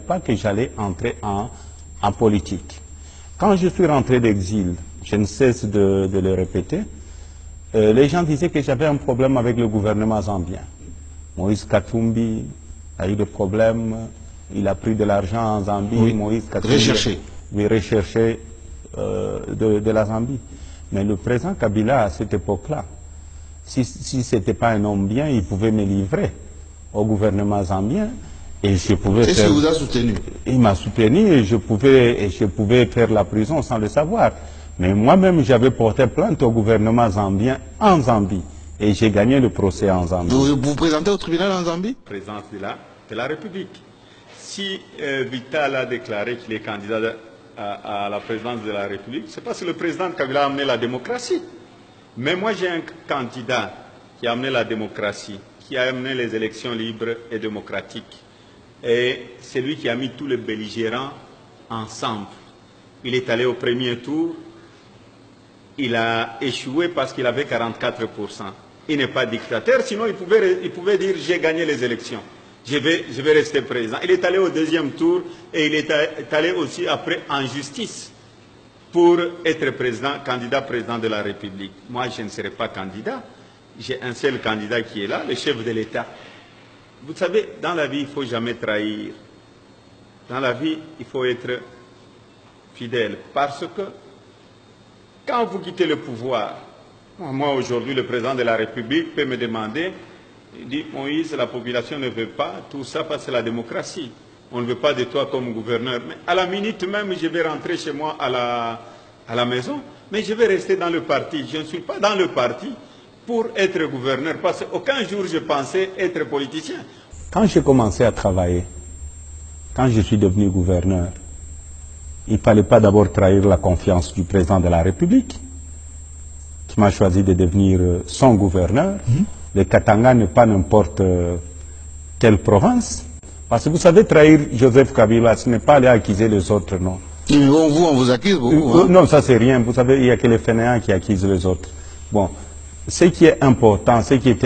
Pas que j'allais entrer en politique. Quand je suis rentré d'exil, je ne cesse de le répéter, les gens disaient que j'avais un problème avec le gouvernement zambien. Moïse Katumbi a eu des problèmes, il a pris de l'argent en Zambie, oui. Moïse Katumbi recherché de la Zambie. Mais le président Kabila, à cette époque-là, si ce n'était pas un homme bien, il pouvait me livrer au gouvernement zambien. Et je pouvais Est-ce qu'il vous a soutenu? Il m'a soutenu et je pouvais faire la prison sans le savoir. Mais moi-même, j'avais porté plainte au gouvernement zambien en Zambie. Et j'ai gagné le procès en Zambie. Vous vous présentez au tribunal en Zambie? Présidence de la République. Si Vital a déclaré qu'il est candidat à la présidence de la République, c'est parce que le président Kabila a amené la démocratie. Mais moi, j'ai un candidat qui a amené la démocratie, qui a amené les élections libres et démocratiques. Et c'est lui qui a mis tous les belligérants ensemble. Il est allé au premier tour, il a échoué parce qu'il avait 44%. Il n'est pas dictateur, sinon il pouvait dire j'ai gagné les élections, je vais rester président. Il est allé au deuxième tour et il est allé aussi après en justice pour être candidat président de la République. Moi je ne serai pas candidat, j'ai un seul candidat qui est là, le chef de l'État. Vous savez, dans la vie, il ne faut jamais trahir. Dans la vie, il faut être fidèle. Parce que quand vous quittez le pouvoir, moi aujourd'hui, le président de la République peut me demander, il dit, Moïse, la population ne veut pas tout ça parce que c'est la démocratie. On ne veut pas de toi comme gouverneur. Mais à la minute même, je vais rentrer chez moi à la maison, mais je vais rester dans le parti. Je ne suis pas dans le parti pour être gouverneur, parce qu'aucun jour je pensais être politicien. Quand j'ai commencé à travailler, quand je suis devenu gouverneur, il ne fallait pas d'abord trahir la confiance du président de la République, qui m'a choisi de devenir son gouverneur. Le Katanga n'est pas n'importe quelle province. Parce que vous savez, trahir Joseph Kabila, ce n'est pas aller accuser les autres, non. Mais on vous accuse beaucoup. Hein? Non, ça c'est rien. Vous savez, il n'y a que les fainéants qui accusent les autres. Bon. Ce qui est important, ce qui était